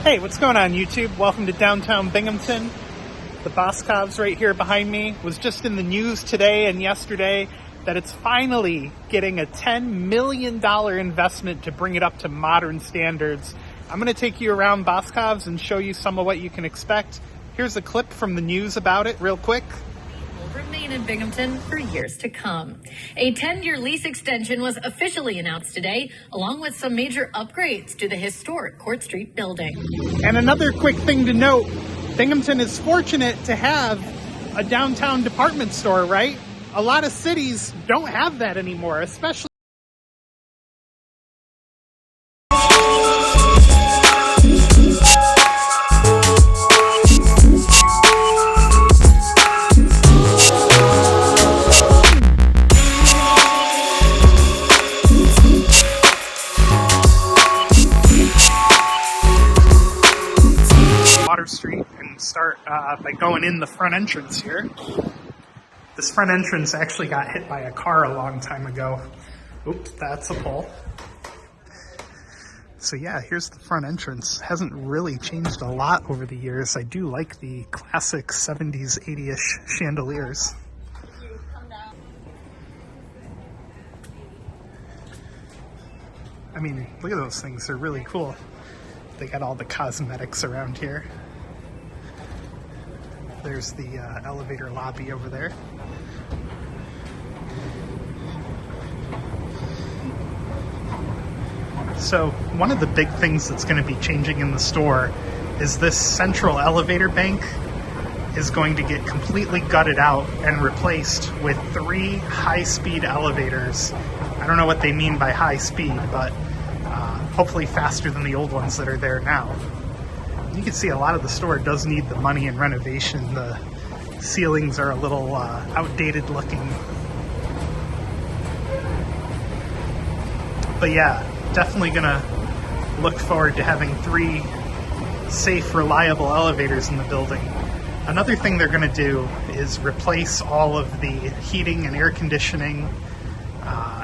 Hey, what's going on YouTube? Welcome to downtown Binghamton. The Boscov's right here behind me. Was just in the news today and yesterday that it's finally getting a $10 million investment to bring it up to modern standards. I'm going to take you around Boscov's and show you some of what you can expect. Here's a clip from the news about it real quick. Remain in Binghamton for years to come. A 10-year lease extension was officially announced today, along with some major upgrades to the historic Court Street building. And another quick thing to note, Binghamton is fortunate to have a downtown department store, right? A lot of cities don't have that anymore, especially Street and start by going in the front entrance here. This front entrance actually got hit by a car a long time ago. Oops, that's a pole. So yeah, here's the front entrance. Hasn't really changed a lot over the years. I do like the classic 70s, 80-ish chandeliers. I mean, look at those things. They're really cool. They got all the cosmetics around here. There's the elevator lobby over there. So one of the big things that's going to be changing in the store is this central elevator bank is going to get completely gutted out and replaced with 3 high-speed elevators. I don't know what they mean by high speed, but hopefully faster than the old ones that are there now. You can see a lot of the store does need the money in renovation. The ceilings are a little outdated looking. But yeah, definitely gonna look forward to having 3 safe, reliable elevators in the building. Another thing they're gonna do is replace all of the heating and air conditioning.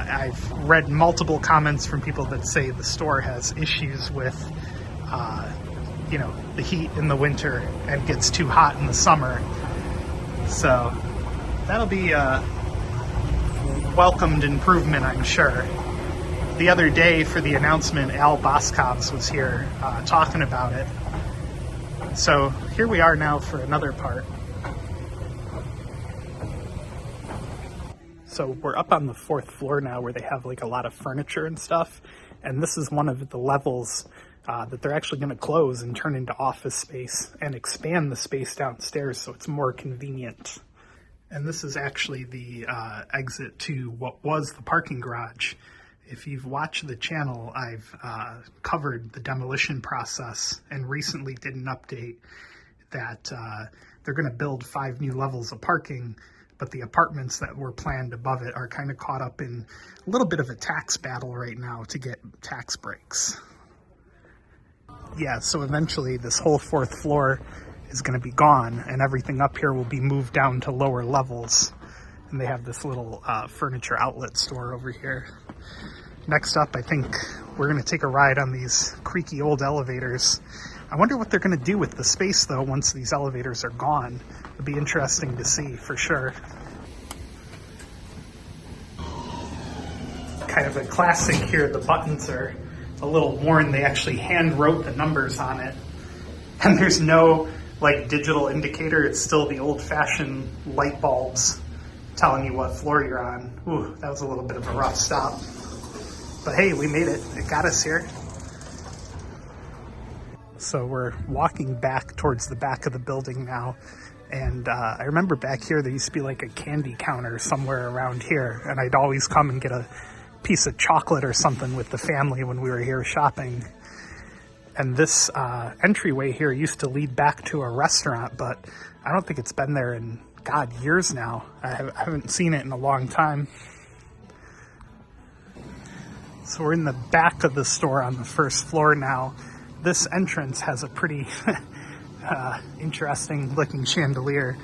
I've read multiple comments from people that say the store has issues with the heat in the winter and gets too hot in the summer. So that'll be a welcomed improvement, I'm sure. The other day for the announcement, Al Boscov's was here talking about it. So here we are now for another part. So we're up on the 4th floor now where they have like a lot of furniture and stuff. And this is one of the levels that they're actually going to close and turn into office space and expand the space downstairs so it's more convenient. And this is actually the exit to what was the parking garage. If you've watched the channel, I've covered the demolition process and recently did an update that they're going to build 5 new levels of parking, but the apartments that were planned above it are kind of caught up in a little bit of a tax battle right now to get tax breaks. Yeah, so eventually this whole 4th floor is going to be gone and everything up here will be moved down to lower levels. And they have this little furniture outlet store over here. Next up, I think we're going to take a ride on these creaky old elevators. I wonder what they're going to do with the space though once these elevators are gone. It'll be interesting to see for sure. Kind of a classic here, the buttons are a little worn. They actually hand wrote the numbers on it. And there's no like digital indicator. It's still the old-fashioned light bulbs telling you what floor you're on. Ooh, that was a little bit of a rough stop. But hey, we made it. It got us here. So we're walking back towards the back of the building now. And I remember back here there used to be like a candy counter somewhere around here. And I'd always come and get a piece of chocolate or something with the family when we were here shopping. And this entryway here used to lead back to a restaurant, but I don't think it's been there in, God, years now. I haven't seen it in a long time. So we're in the back of the store on the 1st floor now. This entrance has a pretty interesting looking chandelier,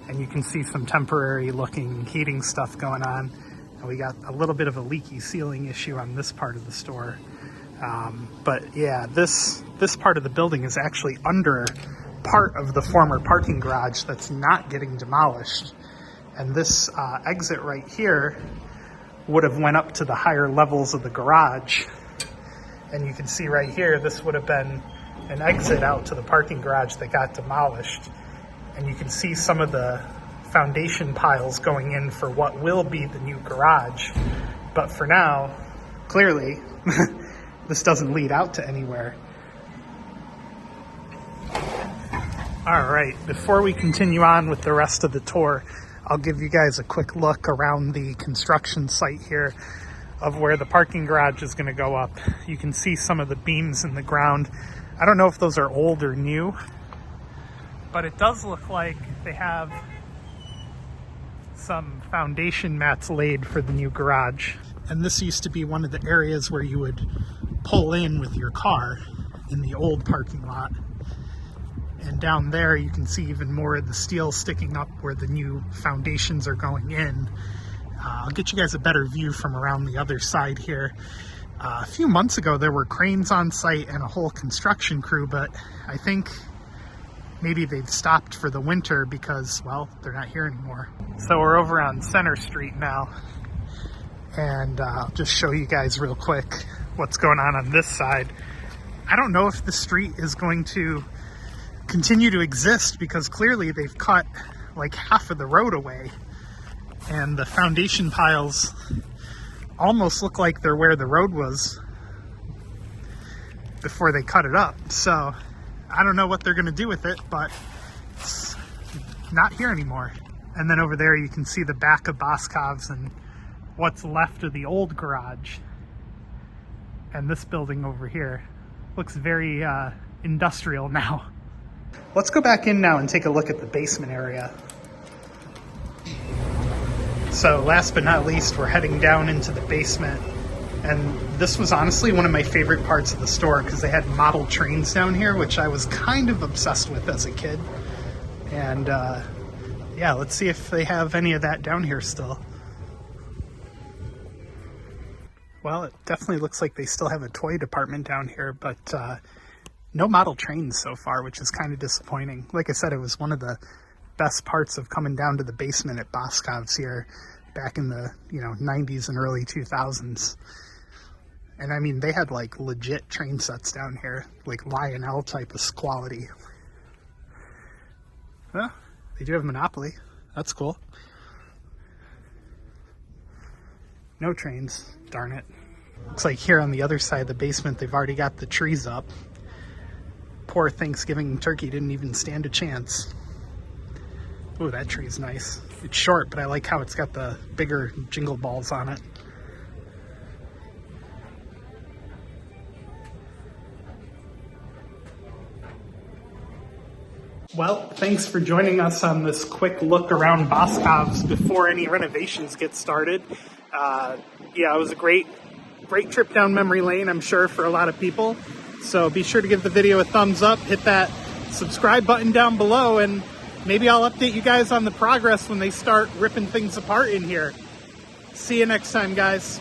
and you can see some temporary looking heating stuff going on. And we got a little bit of a leaky ceiling issue on this part of the store. But yeah, this this part of the building is actually under part of the former parking garage that's not getting demolished. And this exit right here would have went up to the higher levels of the garage. And you can see right here, this would have been an exit out to the parking garage that got demolished. And you can see some of the foundation piles going in for what will be the new garage. But for now, clearly, this doesn't lead out to anywhere. All right, before we continue on with the rest of the tour, I'll give you guys a quick look around the construction site here of where the parking garage is going to go up. You can see some of the beams in the ground. I don't know if those are old or new, but it does look like they have some foundation mats laid for the new garage. And this used to be one of the areas where you would pull in with your car in the old parking lot. And down there you can see even more of the steel sticking up where the new foundations are going in. I'll get you guys a better view from around the other side here. A few months ago there were cranes on site and a whole construction crew, but I think maybe they've stopped for the winter because, well, they're not here anymore. So we're over on Center Street now, and I'll just show you guys real quick what's going on this side. I don't know if the street is going to continue to exist because clearly they've cut like half of the road away, and the foundation piles almost look like they're where the road was before they cut it up. So I don't know what they're going to do with it, but it's not here anymore. And then over there you can see the back of Boscov's and what's left of the old garage. And this building over here looks very industrial now. Let's go back in now and take a look at the basement area. So last but not least, we're heading down into the basement. And this was honestly one of my favorite parts of the store because they had model trains down here, which I was kind of obsessed with as a kid. And yeah, let's see if they have any of that down here still. Well, it definitely looks like they still have a toy department down here, but no model trains so far, which is kind of disappointing. Like I said, it was one of the best parts of coming down to the basement at Boscov's here back in the 90s and early 2000s. And I mean, they had like legit train sets down here, like Lionel type of quality. Well, they do have Monopoly. That's cool. No trains, darn it. Looks like here on the other side of the basement, they've already got the trees up. Poor Thanksgiving turkey didn't even stand a chance. Ooh, that tree's nice. It's short, but I like how it's got the bigger jingle balls on it. Well, thanks for joining us on this quick look around Boscov's before any renovations get started. Yeah, it was a great trip down memory lane, I'm sure, for a lot of people. So be sure to give the video a thumbs up, hit that subscribe button down below, and maybe I'll update you guys on the progress when they start ripping things apart in here. See you next time, guys.